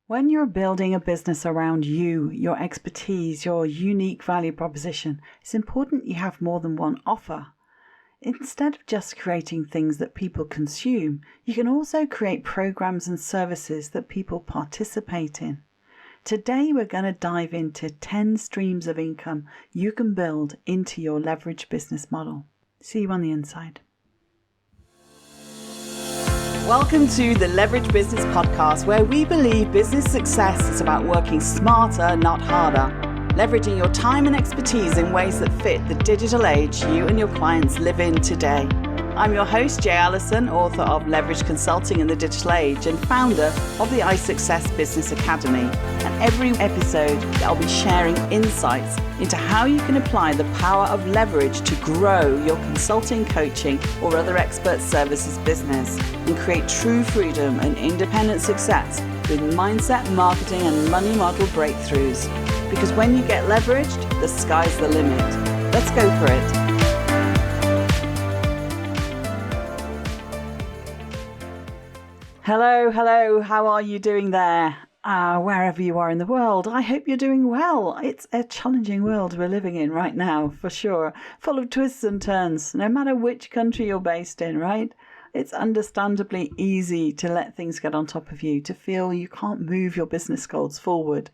When you're building a business around you, your expertise, your unique value proposition, it's important you have more than one offer. Instead of just creating things that people consume, you can also create programs and services that people participate in. Today we're going to dive into 10 streams of income you can build into your leverage business model. See you on the inside. Welcome to the Leverage Business Podcast, where we believe business success is about working smarter, not harder, leveraging your time and expertise in ways that fit the digital age you and your clients live in today. I'm your host, Jay Allison, author of Leverage Consulting in the Digital Age and founder of the iSuccess Business Academy. And every episode, I'll be sharing insights into how you can apply the power of leverage to grow your consulting, coaching, or other expert services business and create true freedom and independent success with mindset, marketing, and money model breakthroughs. Because when you get leveraged, the sky's the limit. Let's go for it. Hello, how are you doing there? Wherever you are in the world, I hope you're doing well. It's a challenging world we're living in right now, for sure, full of twists and turns, no matter which country you're based in, right? It's understandably easy to let things get on top of you, to feel you can't move your business goals forward.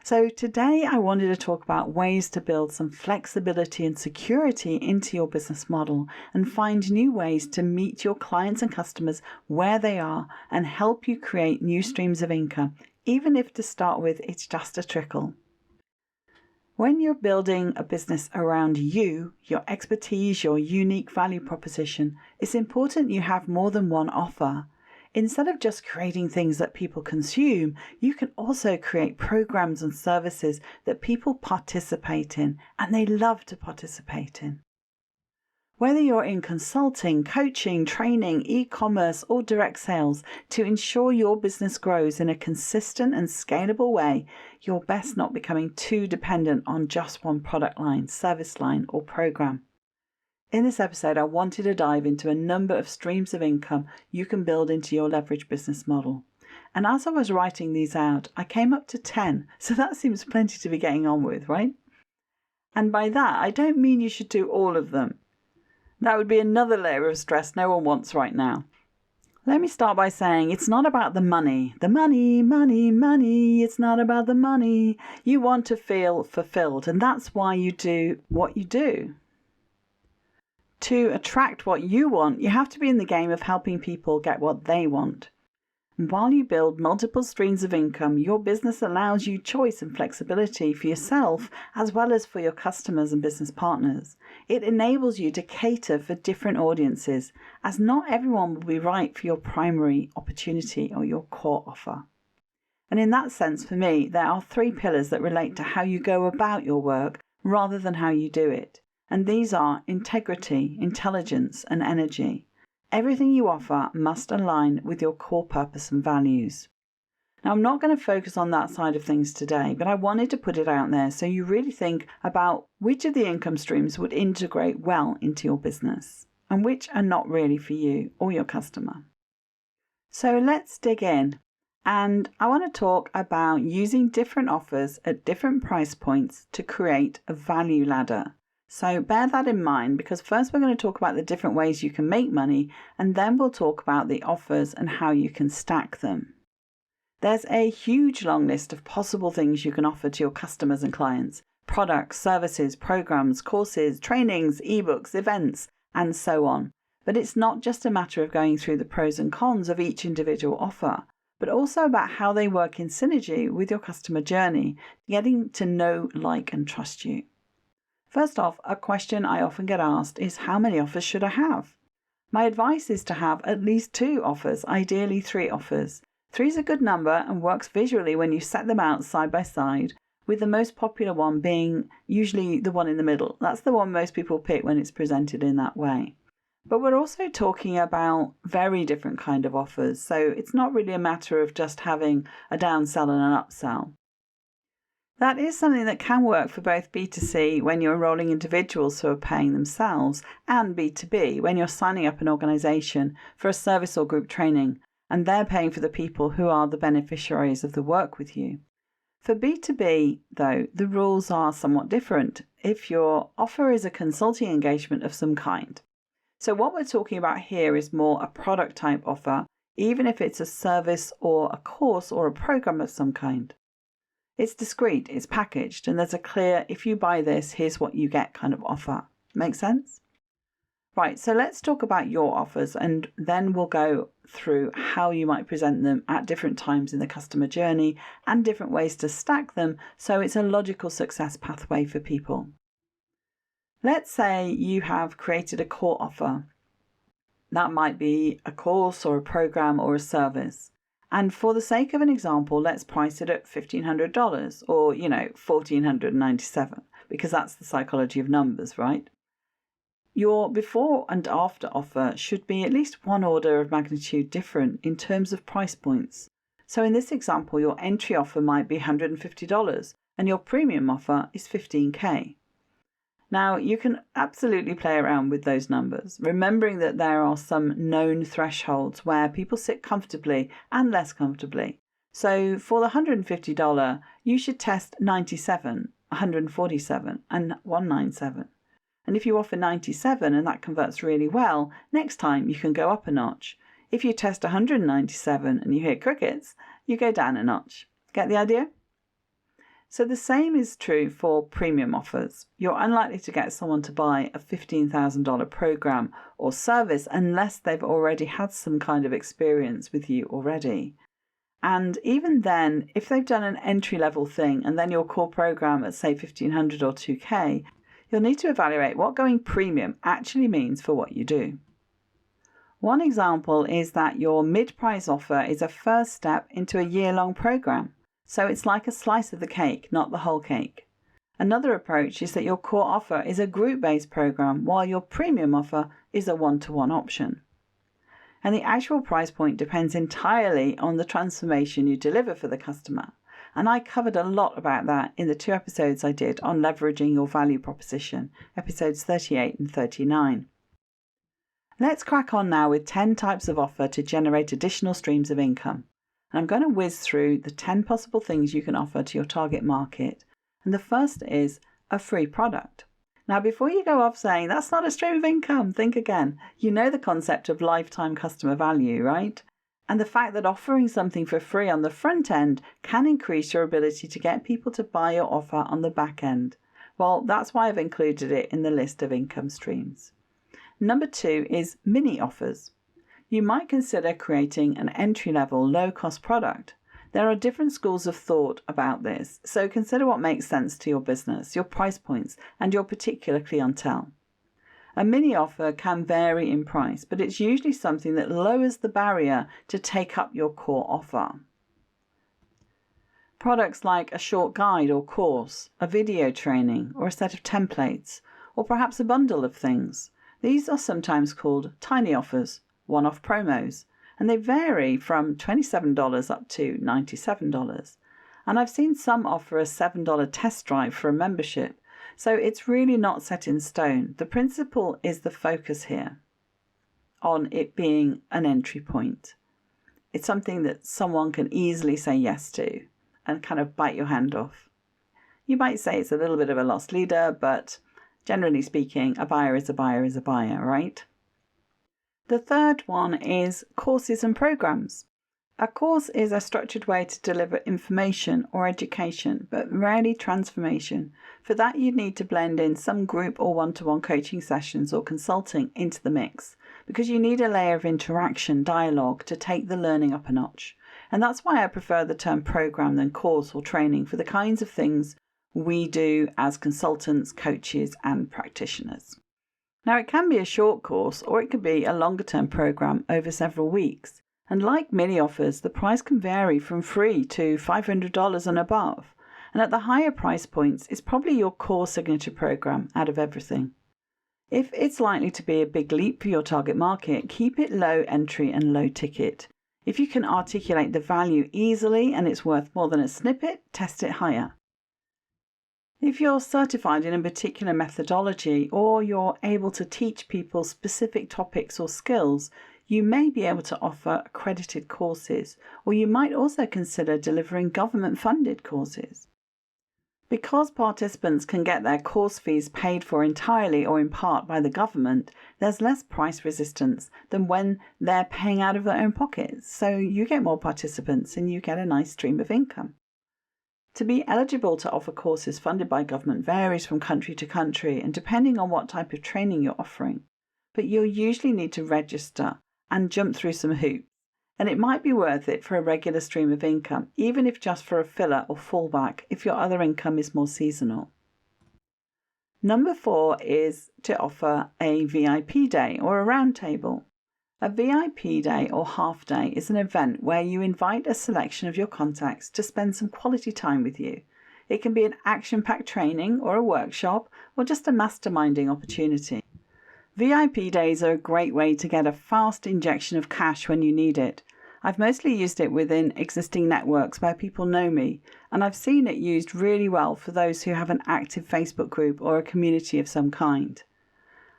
So today I wanted to talk about ways to build some flexibility and security into your business model and find new ways to meet your clients and customers where they are and help you create new streams of income, even if to start with it's just a trickle. When you're building a business around you, your expertise, your unique value proposition, it's important you have more than one offer. Instead of just creating things that people consume, you can also create programs and services that people participate in, and they love to participate in. Whether you're in consulting, coaching, training, e-commerce, or direct sales, to ensure your business grows in a consistent and scalable way, you're best not becoming too dependent on just one product line, service line, or program. In this episode, I wanted to dive into a number of streams of income you can build into your leverage business model. And as I was writing these out, I came up to 10, so that seems plenty to be getting on with, right? And by that, I don't mean you should do all of them. That would be another layer of stress no one wants right now. Let me start by saying it's not about the money. The money. It's not about the money. You want to feel fulfilled, and that's why you do what you do. To attract what you want, you have to be in the game of helping people get what they want. And while you build multiple streams of income, your business allows you choice and flexibility for yourself as well as for your customers and business partners. It enables you to cater for different audiences, as not everyone will be right for your primary opportunity or your core offer. And in that sense, for me, there are 3 pillars that relate to how you go about your work rather than how you do it. And these are integrity, intelligence, and energy. Everything you offer must align with your core purpose and values. Now, I'm not going to focus on that side of things today, but I wanted to put it out there so you really think about which of the income streams would integrate well into your business and which are not really for you or your customer. So let's dig in. And I want to talk about using different offers at different price points to create a value ladder. So bear that in mind, because first we're going to talk about the different ways you can make money, and then we'll talk about the offers and how you can stack them. There's a huge long list of possible things you can offer to your customers and clients: products, services, programs, courses, trainings, ebooks, events, and so on. But it's not just a matter of going through the pros and cons of each individual offer, but also about how they work in synergy with your customer journey, getting to know, like, and trust you. First off, a question I often get asked is, how many offers should I have? My advice is to have at least 2 offers, ideally 3 offers. 3 is a good number and works visually when you set them out side by side, with the most popular one being usually the one in the middle. That's the one most people pick when it's presented in that way. But we're also talking about very different kind of offers, so it's not really a matter of just having a downsell and an upsell. That is something that can work for both B2C when you're enrolling individuals who are paying themselves, and B2B when you're signing up an organization for a service or group training. and they're paying for the people who are the beneficiaries of the work with you. For B2B, though, the rules are somewhat different if your offer is a consulting engagement of some kind. So what we're talking about here is more a product type offer, even if it's a service or a course or a program of some kind. It's discrete, it's packaged, and there's a clear, if you buy this, here's what you get kind of offer. Make sense? Right, so let's talk about your offers, and then we'll go through how you might present them at different times in the customer journey and different ways to stack them so it's a logical success pathway for people. Let's say you have created a core offer. That might be a course or a program or a service. And for the sake of an example, let's price it at $1,500 or, $1,497, because that's the psychology of numbers, right? Your before and after offer should be at least one order of magnitude different in terms of price points. So in this example, your entry offer might be $150 and your premium offer is $15,000. Now, you can absolutely play around with those numbers, remembering that there are some known thresholds where people sit comfortably and less comfortably. So for the $150, you should test 97, 147, and 197. And if you offer 97 and that converts really well, next time you can go up a notch. If you test 197 and you hear crickets, you go down a notch. Get the idea? So the same is true for premium offers. You're unlikely to get someone to buy a $15,000 program or service unless they've already had some kind of experience with you already. And even then, if they've done an entry-level thing and then your core program at say $1,500 or $2,000, you'll need to evaluate what going premium actually means for what you do. One example is that your mid-price offer is a first step into a year-long program. So it's like a slice of the cake, not the whole cake. Another approach is that your core offer is a group-based program while your premium offer is a one-to-one option. And the actual price point depends entirely on the transformation you deliver for the customer. And I covered a lot about that in the 2 episodes I did on leveraging your value proposition, episodes 38 and 39. Let's crack on now with 10 types of offer to generate additional streams of income. And I'm going to whiz through the 10 possible things you can offer to your target market. And the first is a free product. Now, before you go off saying, that's not a stream of income, think again. You know the concept of lifetime customer value, right? And the fact that offering something for free on the front end can increase your ability to get people to buy your offer on the back end. Well, that's why I've included it in the list of income streams. Number 2 is mini offers. You might consider creating an entry-level, low-cost product. There are different schools of thought about this, so consider what makes sense to your business, your price points, and your particular clientele. A mini offer can vary in price, but it's usually something that lowers the barrier to take up your core offer. Products like a short guide or course, a video training, or a set of templates, or perhaps a bundle of things. These are sometimes called tiny offers, one-off promos, and they vary from $27 up to $97. And I've seen some offer a $7 test drive for a membership, so it's really not set in stone. The principle is the focus here on it being an entry point. It's something that someone can easily say yes to and kind of bite your hand off. You might say it's a little bit of a lost leader, but generally speaking, a buyer is a buyer is a buyer, right? The third one is courses and programs. A course is a structured way to deliver information or education, but rarely transformation. For that, you'd need to blend in some group or one-to-one coaching sessions or consulting into the mix, because you need a layer of interaction, dialogue to take the learning up a notch. And that's why I prefer the term program than course or training for the kinds of things we do as consultants, coaches, and practitioners. Now, it can be a short course or it could be a longer-term program over several weeks. And like mini offers, the price can vary from free to $500 and above. And at the higher price points, it's probably your core signature program out of everything. If it's likely to be a big leap for your target market, keep it low entry and low ticket. If you can articulate the value easily and it's worth more than a snippet, test it higher. If you're certified in a particular methodology or you're able to teach people specific topics or skills, You may be able to offer accredited courses, or you might also consider delivering government-funded courses. Because participants can get their course fees paid for entirely or in part by the government, there's less price resistance than when they're paying out of their own pockets, so you get more participants and you get a nice stream of income. To be eligible to offer courses funded by government varies from country to country and depending on what type of training you're offering, but you'll usually need to register and jump through some hoops, and it might be worth it for a regular stream of income, even if just for a filler or fallback if your other income is more seasonal. Number 4 is to offer a VIP day or a roundtable. A VIP day or half day is an event where you invite a selection of your contacts to spend some quality time with you. It can be an action-packed training or a workshop or just a masterminding opportunity. VIP days are a great way to get a fast injection of cash when you need it. I've mostly used it within existing networks where people know me, and I've seen it used really well for those who have an active Facebook group or a community of some kind.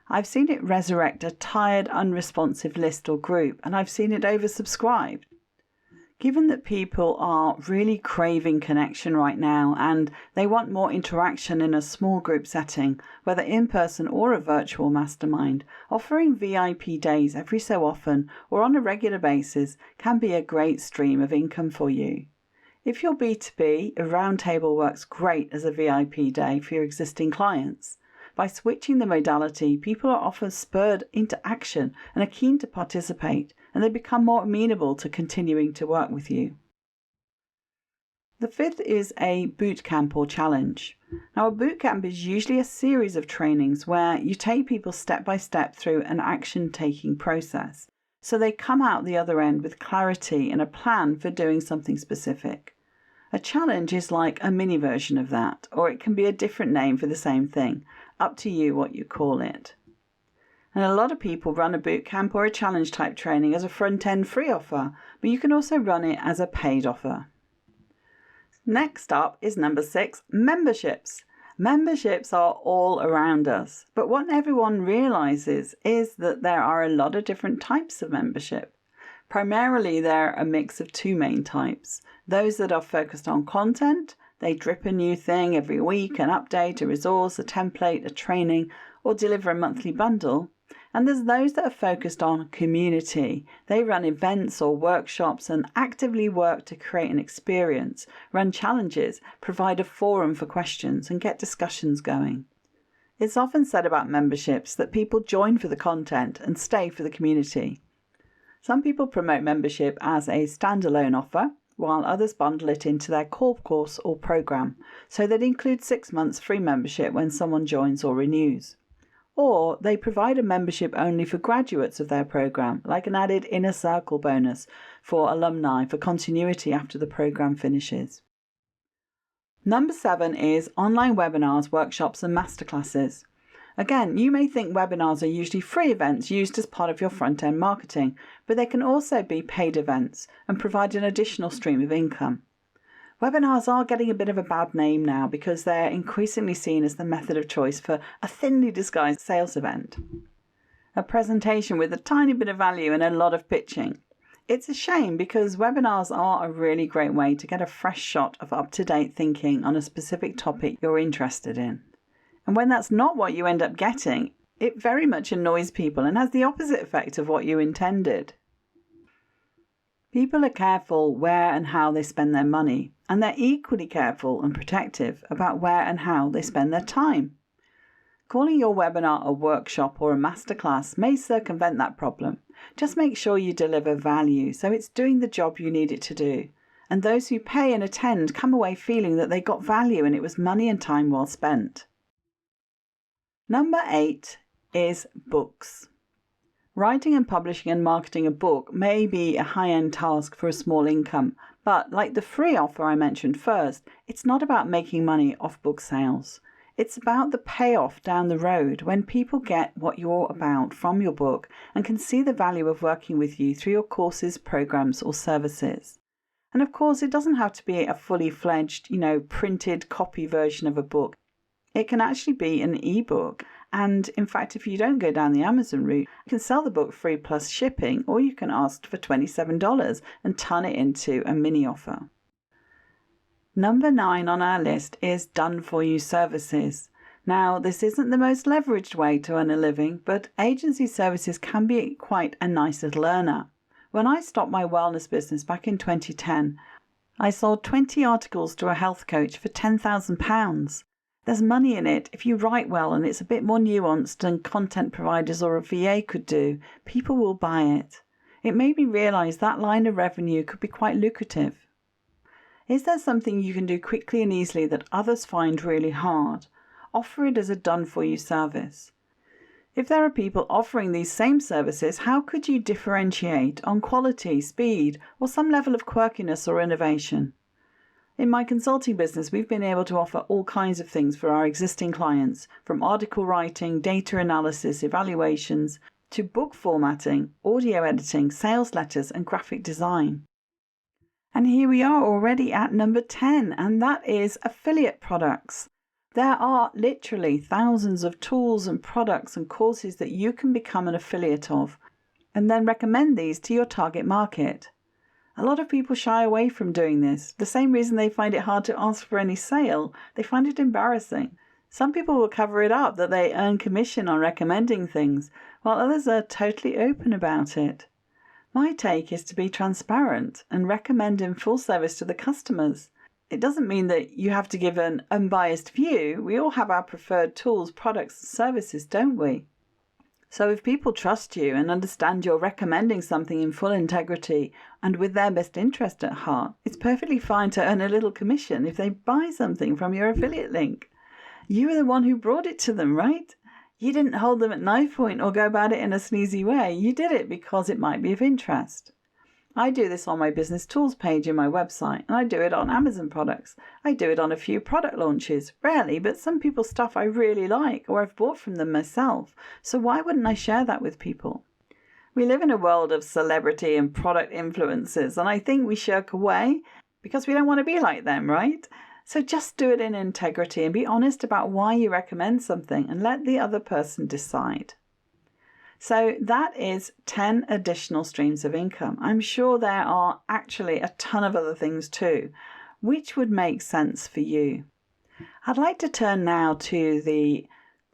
I've seen it resurrect a tired, unresponsive list or group, and I've seen it oversubscribed. Given that people are really craving connection right now and they want more interaction in a small group setting, whether in person or a virtual mastermind, offering VIP days every so often or on a regular basis can be a great stream of income for you. If you're B2B, a roundtable works great as a VIP day for your existing clients. By switching the modality, people are often spurred into action and are keen to participate, and they become more amenable to continuing to work with you. The 5th is a boot camp or challenge. Now, a boot camp is usually a series of trainings where you take people step by step through an action-taking process, so they come out the other end with clarity and a plan for doing something specific. A challenge is like a mini version of that, or it can be a different name for the same thing. Up to you what you call it. And a lot of people run a boot camp or a challenge type training as a front-end free offer, but you can also run it as a paid offer. Next up is number 6, memberships. Memberships are all around us, but what everyone realizes is that there are a lot of different types of membership. Primarily, they're a mix of 2 main types. Those that are focused on content. They drip a new thing every week, an update, a resource, a template, a training, or deliver a monthly bundle. And there's those that are focused on community. They run events or workshops and actively work to create an experience, run challenges, provide a forum for questions, and get discussions going. It's often said about memberships that people join for the content and stay for the community. Some people promote membership as a standalone offer, while others bundle it into their core course or program, so that includes 6 months free membership when someone joins or renews. Or they provide a membership only for graduates of their program, like an added inner circle bonus for alumni for continuity after the program finishes. Number 7 is online webinars, workshops and masterclasses. Again, you may think webinars are usually free events used as part of your front-end marketing, but they can also be paid events and provide an additional stream of income. Webinars are getting a bit of a bad name now because they're increasingly seen as the method of choice for a thinly disguised sales event. A presentation with a tiny bit of value and a lot of pitching. It's a shame because webinars are a really great way to get a fresh shot of up-to-date thinking on a specific topic you're interested in. And when that's not what you end up getting, it very much annoys people and has the opposite effect of what you intended. People are careful where and how they spend their money, and they're equally careful and protective about where and how they spend their time. Calling your webinar a workshop or a masterclass may circumvent that problem. Just make sure you deliver value so it's doing the job you need it to do. And those who pay and attend come away feeling that they got value and it was money and time well spent. Number 8 is books. Writing and publishing and marketing a book may be a high-end task for a small income, but like the free offer I mentioned first, it's not about making money off book sales. It's about the payoff down the road when people get what you're about from your book and can see the value of working with you through your courses, programs, or services. And of course, it doesn't have to be a fully fledged, printed copy version of a book. It can actually be an ebook, And in fact, if you don't go down the Amazon route, you can sell the book free plus shipping, or you can ask for $27 and turn it into a mini offer. Number 9 on our list is done-for-you services. Now, this isn't the most leveraged way to earn a living, but agency services can be quite a nice little earner. When I stopped my wellness business back in 2010, I sold 20 articles to a health coach for £10,000. There's money in it if you write well and it's a bit more nuanced than content providers or a VA could do. People will buy it. It made me realise that line of revenue could be quite lucrative. Is there something you can do quickly and easily that others find really hard? Offer it as a done-for-you service. If there are people offering these same services, how could you differentiate on quality, speed, or some level of quirkiness or innovation? In my consulting business, we've been able to offer all kinds of things for our existing clients, from article writing, data analysis, evaluations, to book formatting, audio editing, sales letters, and graphic design. And here we are already at number 10, and that is affiliate products. There are literally thousands of tools and products and courses that you can become an affiliate of, and then recommend these to your target market. A lot of people shy away from doing this. The same reason they find it hard to ask for any sale. They find it embarrassing. Some people will cover it up that they earn commission on recommending things, while others are totally open about it. My take is to be transparent and recommend in full service to the customers. It doesn't mean that you have to give an unbiased view. We all have our preferred tools, products, and services, don't we? So if people trust you and understand you're recommending something in full integrity and with their best interest at heart, it's perfectly fine to earn a little commission if they buy something from your affiliate link. You were the one who brought it to them, right? You didn't hold them at knife point or go about it in a sneezy way. You did it because it might be of interest. I do this on my business tools page in my website, and I do it on Amazon products. I do it on a few product launches, rarely, but some people's stuff I really like or I've bought from them myself. So why wouldn't I share that with people? We live in a world of celebrity and product influencers, and I think we shirk away because we don't want to be like them, right? So just do it in integrity and be honest about why you recommend something and let the other person decide. So that is 10 additional streams of income. I'm sure there are actually a ton of other things too. Which would make sense for you? I'd like to turn now to the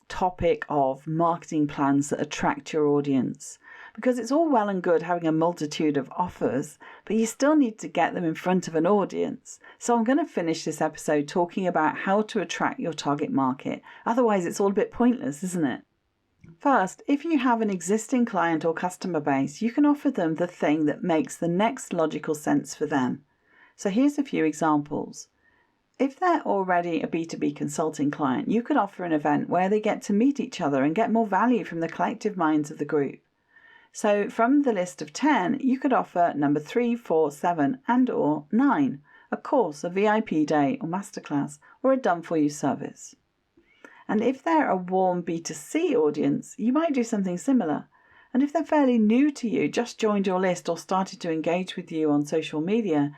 topic of marketing plans that attract your audience. Because it's all well and good having a multitude of offers, but you still need to get them in front of an audience. So I'm going to finish this episode talking about how to attract your target market. Otherwise, it's all a bit pointless, isn't it? First, if you have an existing client or customer base, you can offer them the thing that makes the next logical sense for them. So here's a few examples. If they're already a B2B consulting client, you could offer an event where they get to meet each other and get more value from the collective minds of the group. So from the list of 10, you could offer number 3, 4, 7 and or 9, a course, a VIP day or masterclass, or a done-for-you service. And if they're a warm B2C audience, you might do something similar. And if they're fairly new to you, just joined your list or started to engage with you on social media,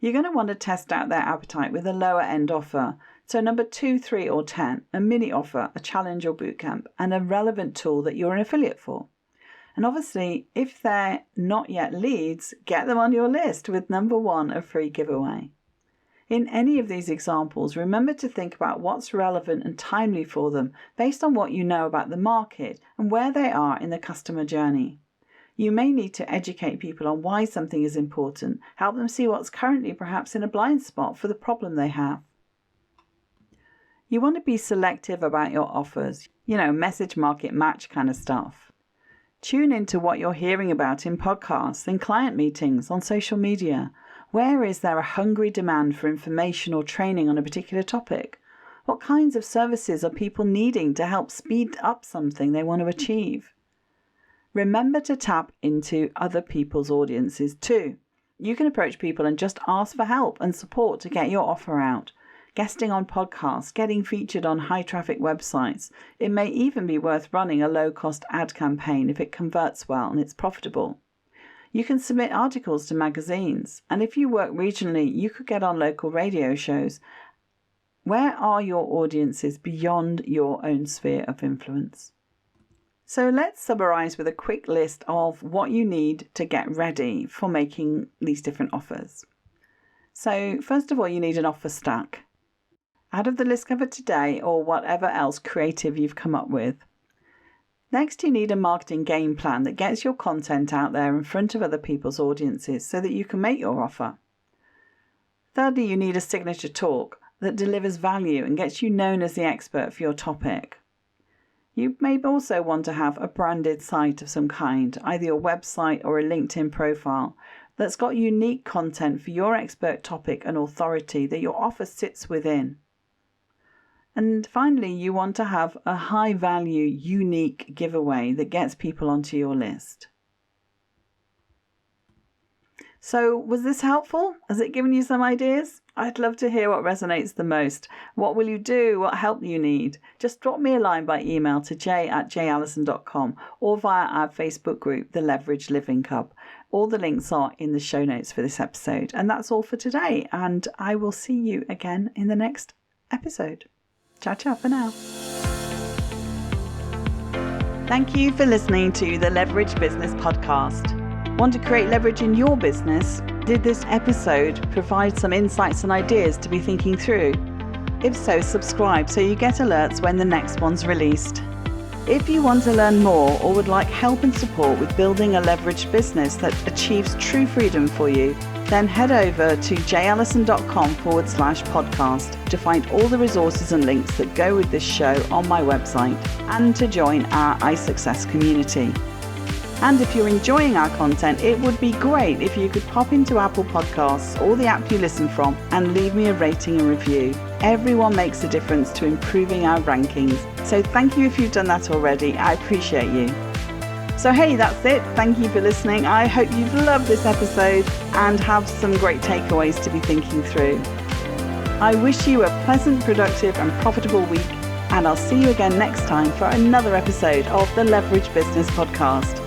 you're going to want to test out their appetite with a lower end offer. So number 2, 3 or 10, a mini offer, a challenge or bootcamp, and a relevant tool that you're an affiliate for. And obviously, if they're not yet leads, get them on your list with number 1, a free giveaway. In any of these examples, remember to think about what's relevant and timely for them based on what you know about the market and where they are in the customer journey. You may need to educate people on why something is important, help them see what's currently perhaps in a blind spot for the problem they have. You want to be selective about your offers, message market match kind of stuff. Tune into what you're hearing about in podcasts, in client meetings, on social media. Where is there a hungry demand for information or training on a particular topic? What kinds of services are people needing to help speed up something they want to achieve? Remember to tap into other people's audiences too. You can approach people and just ask for help and support to get your offer out. Guesting on podcasts, getting featured on high-traffic websites. It may even be worth running a low-cost ad campaign if it converts well and it's profitable. You can submit articles to magazines, and if you work regionally, you could get on local radio shows. Where are your audiences beyond your own sphere of influence? So let's summarize with a quick list of what you need to get ready for making these different offers. So first of all, you need an offer stack. Out of the list covered today or whatever else creative you've come up with. Next, you need a marketing game plan that gets your content out there in front of other people's audiences so that you can make your offer. Thirdly, you need a signature talk that delivers value and gets you known as the expert for your topic. You may also want to have a branded site of some kind, either your website or a LinkedIn profile, that's got unique content for your expert topic and authority that your offer sits within. And finally, you want to have a high-value, unique giveaway that gets people onto your list. So, was this helpful? Has it given you some ideas? I'd love to hear what resonates the most. What will you do? What help do you need? Just drop me a line by email to j@jallison.com or via our Facebook group, The Leverage Living Club. All the links are in the show notes for this episode. And that's all for today. And I will see you again in the next episode. Ciao, ciao for now. Thank you for listening to the Leverage Business Podcast. Want to create leverage in your business? Did this episode provide some insights and ideas to be thinking through? If so, subscribe so you get alerts when the next one's released. If you want to learn more or would like help and support with building a leveraged business that achieves true freedom for you, then head over to jallison.com/podcast to find all the resources and links that go with this show on my website and to join our iSuccess community. And if you're enjoying our content, it would be great if you could pop into Apple Podcasts or the app you listen from and leave me a rating and review. Everyone makes a difference to improving our rankings. So thank you if you've done that already. I appreciate you. So hey, that's it. Thank you for listening. I hope you've loved this episode and have some great takeaways to be thinking through. I wish you a pleasant, productive and profitable week, and I'll see you again next time for another episode of the Leverage Business Podcast.